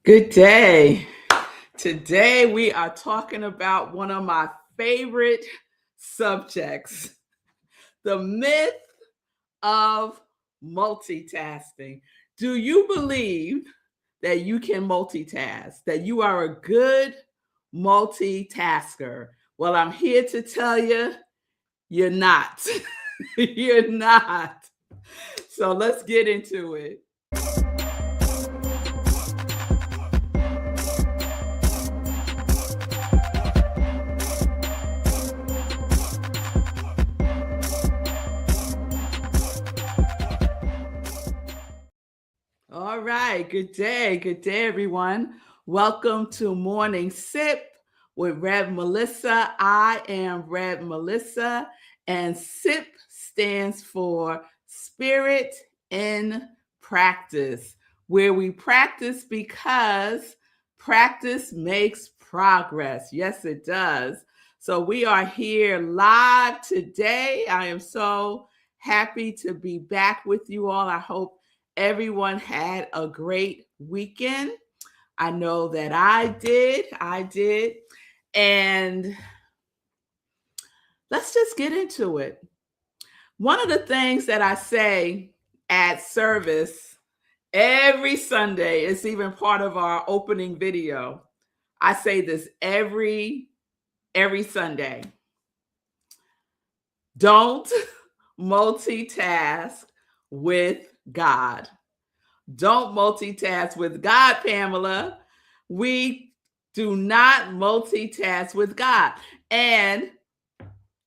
Good day. Today we are talking about one of my favorite subjects, the myth of multitasking. Do you believe that you can multitask, that you are a good multitasker? Well, I'm here to tell you, you're not. You're not. So let's get into it. All right. Good day. Good day, everyone. Welcome to Morning Sip with Rev Melissa. I am Rev Melissa, and SIP stands for Spirit in Practice, where we practice because practice makes progress. Yes, it does. So we are here live today. I am so happy to be back with you all. I hope everyone had a great weekend. I know that I did. And let's just get into it. One of the things that I say at service every Sunday, it's even part of our opening video. I say this every Sunday. Don't multitask with God. Don't multitask with God, Pamela. We do not multitask with God. And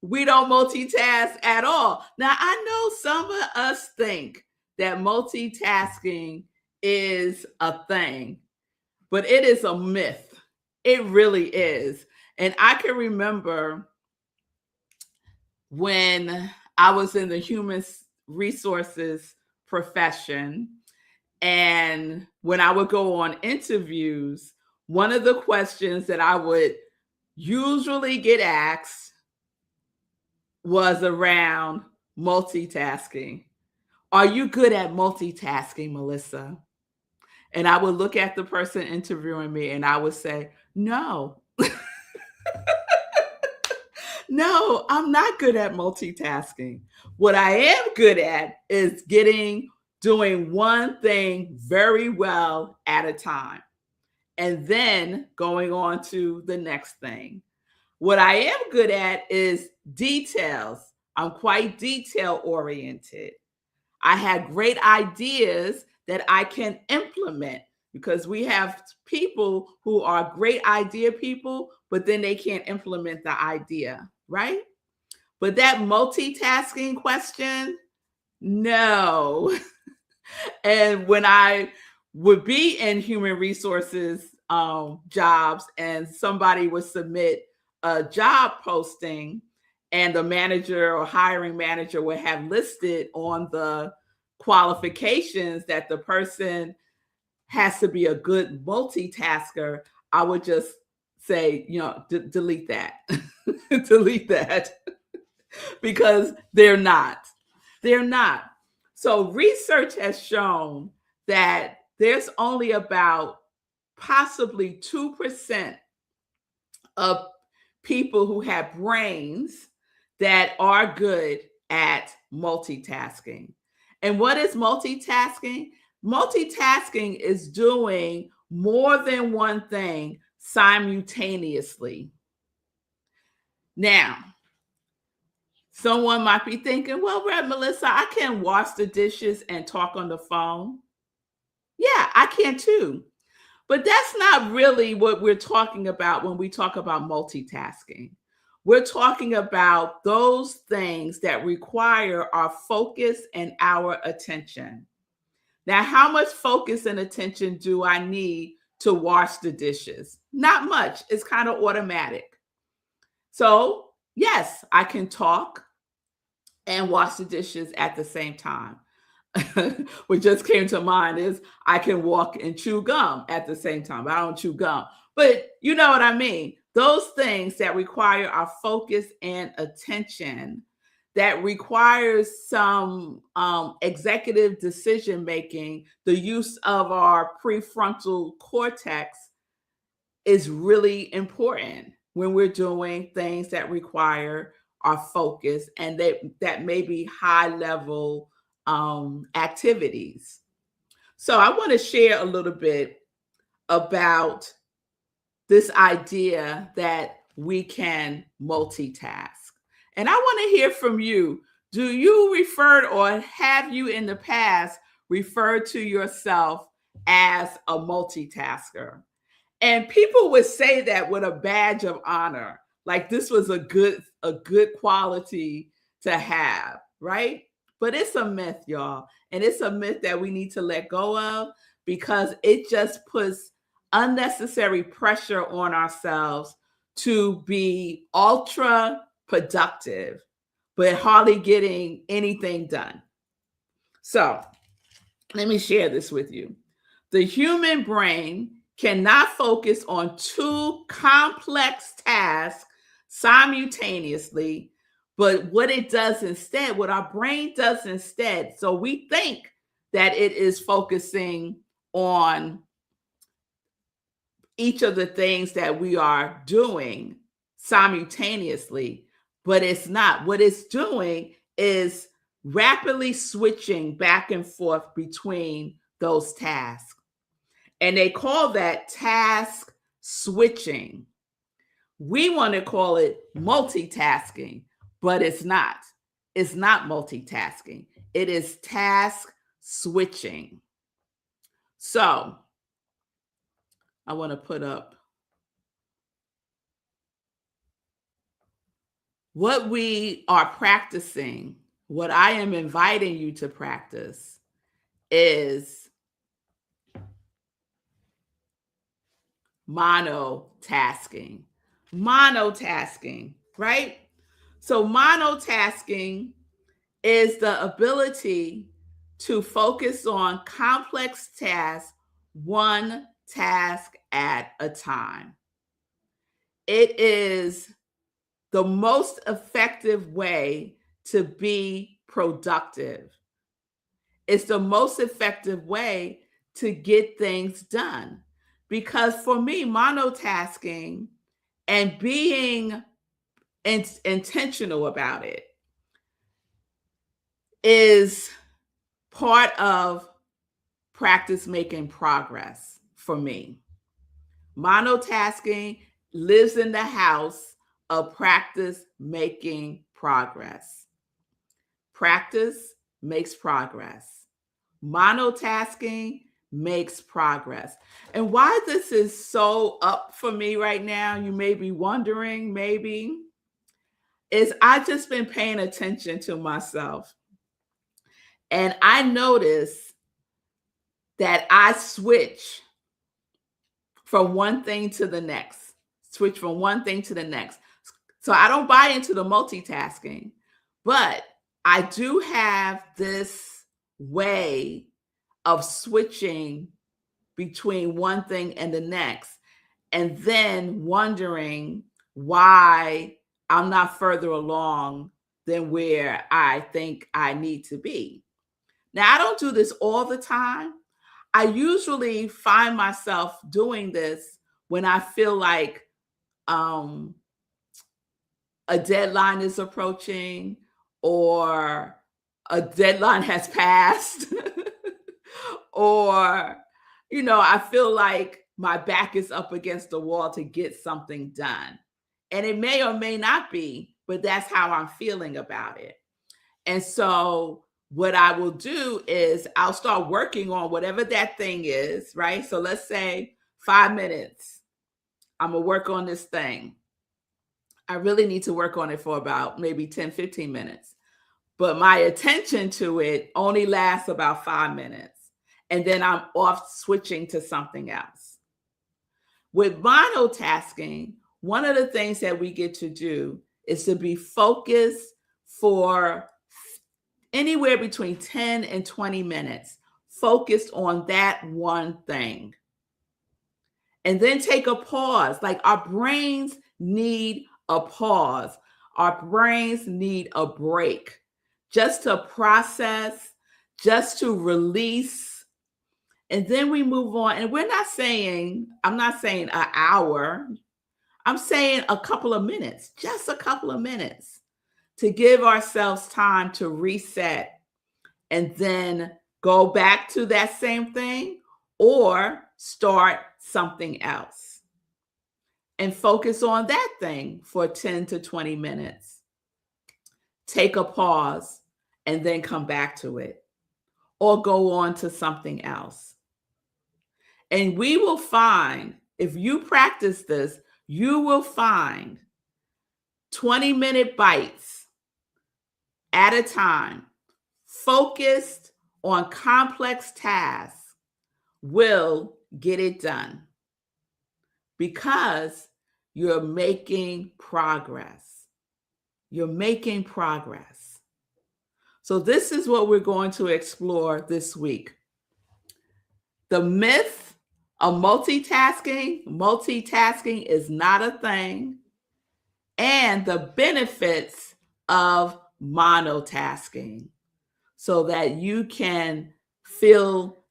we don't multitask at all. Now, I know some of us think that multitasking is a thing, but it is a myth. It really is. And I can remember when I was in the human resources profession, and when I would go on interviews, one of the questions that I would usually get asked was around multitasking. Are you good at multitasking, Melissa? And I would look at the person interviewing me and I would say, no. No, I'm not good at multitasking. What I am good at is doing one thing very well at a time and then going on to the next thing. What I am good at is details. I'm quite detail oriented. I have great ideas that I can implement because we have people who are great idea people, but then they can't implement the idea, right? But that multitasking question, no. And when I would be in human resources jobs and somebody would submit a job posting and the manager or hiring manager would have listed on the qualifications that the person has to be a good multitasker, I would just say, delete that. Delete that. Because they're not. They're not. So research has shown that there's only about possibly 2% of people who have brains that are good at multitasking. And what is multitasking? Multitasking is doing more than one thing simultaneously. Now, someone might be thinking, well, Rev Melissa, I can wash the dishes and talk on the phone. Yeah, I can too. But that's not really what we're talking about when we talk about multitasking. We're talking about those things that require our focus and our attention. Now, how much focus and attention do I need to wash the dishes? Not much. It's kind of automatic. So, yes, I can talk and wash the dishes at the same time. What just came to mind is I can walk and chew gum at the same time. I don't chew gum, but you know what I mean. Those things that require our focus and attention that requires some executive decision making, the use of our prefrontal cortex is really important when we're doing things that require our focus and that may be high level activities. So I want to share a little bit about this idea that we can multitask. And I want to hear from you. Do you refer or have you in the past referred to yourself as a multitasker? And people would say that with a badge of honor, like this was a good quality to have, right? But it's a myth, y'all. And it's a myth that we need to let go of because it just puts unnecessary pressure on ourselves to be ultra productive, but hardly getting anything done. So let me share this with you. The human brain cannot focus on two complex tasks simultaneously, but what it does instead, what our brain does instead, so we think that it is focusing on each of the things that we are doing simultaneously, but it's not. What it's doing is rapidly switching back and forth between those tasks. And they call that task switching. We want to call it multitasking, but it's not. It's not multitasking. It is task switching. So I want to put up what we are practicing, what I am inviting you to practice is monotasking. Monotasking, right? So monotasking is the ability to focus on complex tasks, one task at a time. It is the most effective way to be productive. It's the most effective way to get things done. Because for me, monotasking and being intentional about it is part of practice making progress for me. Monotasking lives in the house of practice making progress. Practice makes progress. Monotasking makes progress. And why this is so up for me right now, you may be wondering, maybe, is I've just been paying attention to myself. And I notice that I switch from one thing to the next, switch from one thing to the next. So I don't buy into the multitasking, but I do have this way of switching between one thing and the next, and then wondering why I'm not further along than where I think I need to be. Now, I don't do this all the time. I usually find myself doing this when I feel like a deadline is approaching or a deadline has passed or, I feel like my back is up against the wall to get something done. And it may or may not be, but that's how I'm feeling about it. And so what I will do is I'll start working on whatever that thing is, right? So let's say 5 minutes. I'm going to work on this thing. I really need to work on it for about maybe 10, 15 minutes. But my attention to it only lasts about 5 minutes. And then I'm off switching to something else. With monotasking, one of the things that we get to do is to be focused for anywhere between 10 and 20 minutes, focused on that one thing. And then take a pause. Like our brains need a pause. Our brains need a break just to process, just to release, and then we move on. And I'm not saying an hour, I'm saying a couple of minutes, just a couple of minutes to give ourselves time to reset and then go back to that same thing or start something else and focus on that thing for 10 to 20 minutes. Take a pause and then come back to it or go on to something else. And we will find, if you practice this, you will find 20-minute bites at a time, focused on complex tasks, will get it done because you're making progress. You're making progress. So this is what we're going to explore this week. The myth of multitasking. Multitasking is not a thing. And the benefits of monotasking so that you can feel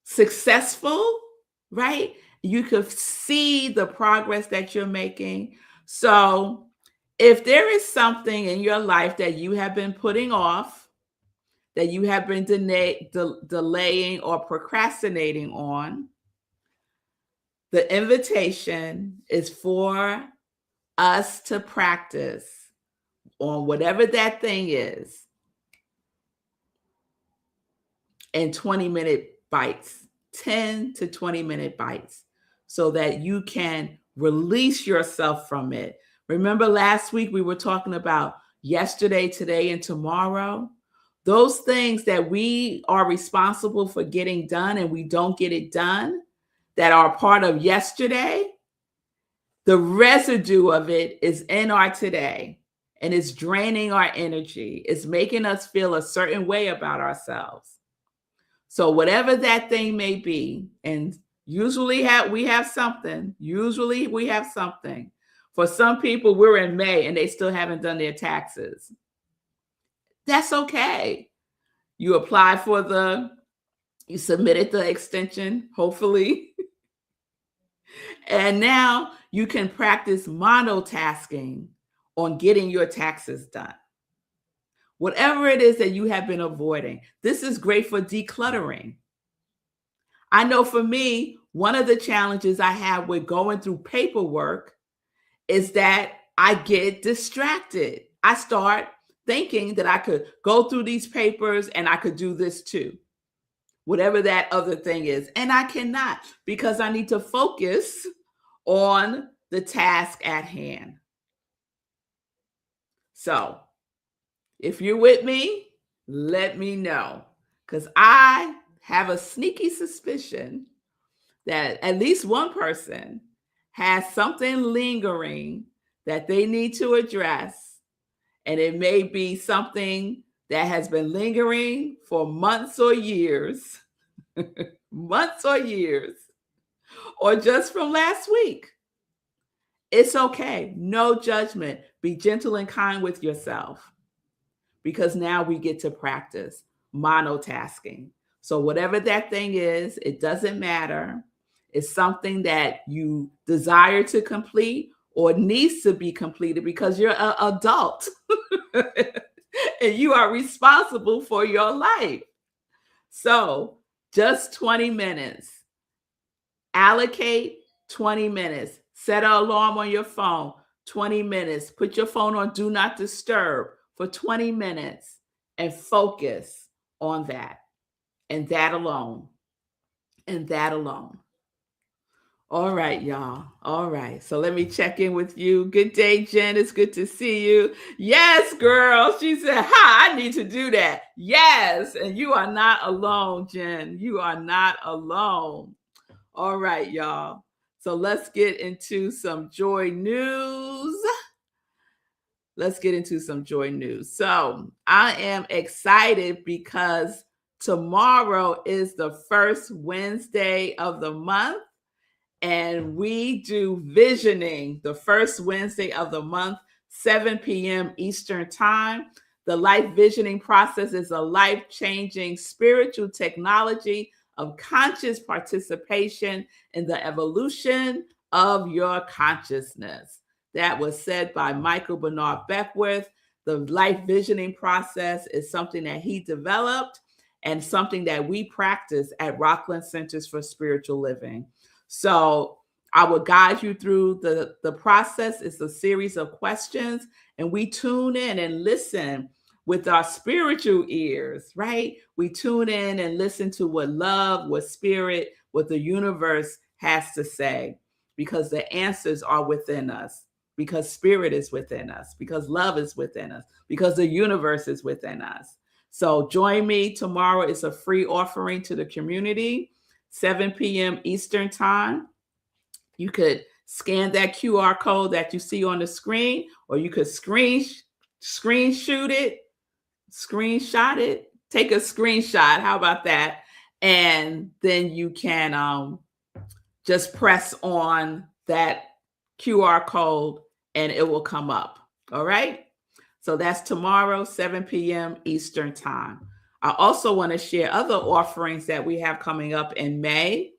successful, right? You could see the progress that you're making. So if there is something in your life that you have been putting off, that you have been delaying or procrastinating on, the invitation is for us to practice on whatever that thing is in 20-minute bites, 10 to 20-minute bites, so that you can release yourself from it. Remember last week we were talking about yesterday, today, and tomorrow? Those things that we are responsible for getting done and we don't get it done, that are part of yesterday, the residue of it is in our today, and it's draining our energy. It's making us feel a certain way about ourselves. So whatever that thing may be, and usually we have something. Usually we have something. For some people, we're in May and they still haven't done their taxes. That's okay. You submitted the extension, hopefully. And now you can practice monotasking on getting your taxes done. Whatever it is that you have been avoiding, this is great for decluttering. I know for me, one of the challenges I have with going through paperwork is that I get distracted. I start thinking that I could go through these papers and I could do this too, whatever that other thing is. And I cannot, because I need to focus on the task at hand. So if you're with me, let me know, because I have a sneaky suspicion that at least one person has something lingering that they need to address. And it may be something that has been lingering for months or years, or just from last week. It's okay. No judgment. Be gentle and kind with yourself, because now we get to practice monotasking. So whatever that thing is, it doesn't matter. It's something that you desire to complete or needs to be completed because you're an adult and you are responsible for your life. So just 20 minutes. Allocate 20 minutes. Set an alarm on your phone, 20 minutes. Put your phone on Do Not Disturb for 20 minutes and focus on that and that alone. And that alone. All right, y'all. All right. So let me check in with you. Good day, Jen. It's good to see you. Yes, girl. She said, I need to do that. Yes. And you are not alone, Jen. You are not alone. All right, y'all. So let's get into some joy news. So I am excited because tomorrow is the first Wednesday of the month, and we do visioning the first Wednesday of the month, 7 p.m. Eastern Time. The life visioning process is a life-changing spiritual technology of conscious participation in the evolution of your consciousness. That was said by Michael Bernard Beckwith. The life visioning process is something that he developed and something that we practice at Rockland Centers for Spiritual Living. So I will guide you through the process. It's a series of questions, and we tune in and listen with our spiritual ears, right? We tune in and listen to what love, what spirit, what the universe has to say, because the answers are within us, because spirit is within us, because love is within us, because the universe is within us. So join me tomorrow. It's a free offering to the community, 7 p.m. Eastern Time. You could scan that QR code that you see on the screen, or you could screenshot it, take a screenshot. How about that? And then you can just press on that QR code and it will come up. All right. So that's tomorrow, 7 p.m. Eastern Time. I also want to share other offerings that we have coming up in May.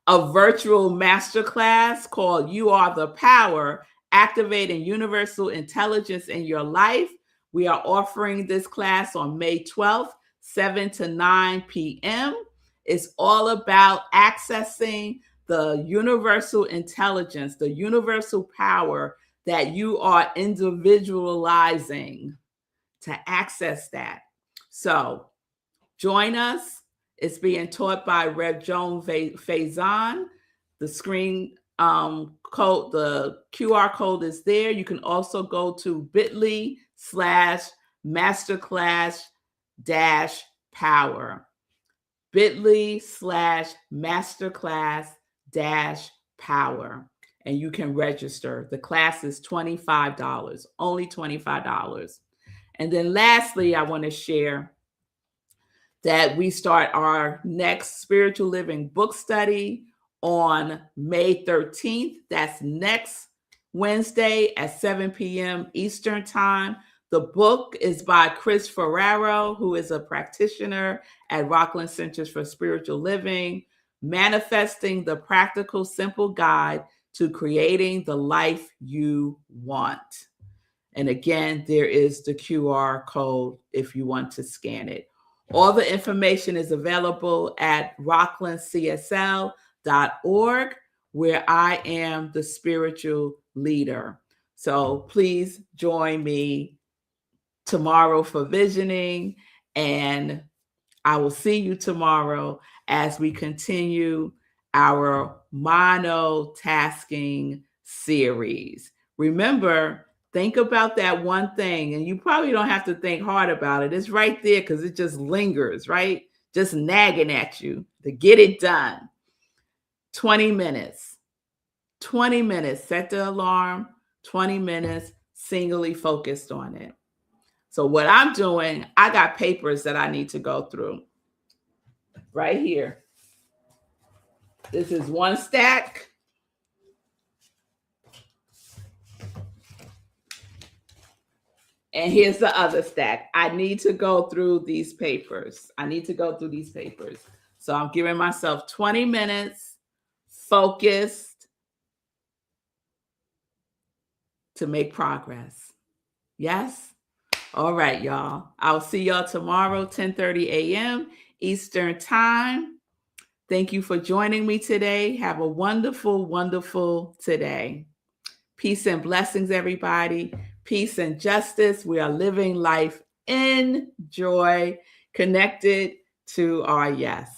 A virtual masterclass called You Are the Power, Activating Universal Intelligence in Your Life. We are offering this class on May 12th, 7 to 9 p.m. It's all about accessing the universal intelligence, the universal power that you are individualizing, to access that. So join us. It's being taught by Rev Joan Faison. The screen code, the QR code is there. You can also go to bit.ly/masterclass-power. bit.ly/masterclass-power. And you can register. The class is $25, only $25. And then lastly, I want to share that we start our next Spiritual Living book study on May 13th. That's next Wednesday at 7 p.m. Eastern Time. The book is by Chris Ferraro, who is a practitioner at Rockland Centers for Spiritual Living, Manifesting the Practical, Simple Guide to Creating the Life You Want. And again, there is the QR code if you want to scan it. All the information is available at rocklandcsl.org, where I am the spiritual leader. So please join me tomorrow for visioning, and I will see you tomorrow as we continue our monotasking series. Remember, think about that one thing, and you probably don't have to think hard about it. It's right there because it just lingers, right? Just nagging at you to get it done. 20 minutes. 20 minutes. Set the alarm. 20 minutes, singly focused on it. So what I'm doing, I got papers that I need to go through right here. This is one stack. And here's the other stack. I need to go through these papers. So I'm giving myself 20 minutes focused to make progress. Yes? All right, y'all. I'll see y'all tomorrow, 10:30 a.m. Eastern Time. Thank you for joining me today. Have a wonderful, wonderful today. Peace and blessings, everybody. Peace and justice. We are living life in joy, connected to our yes.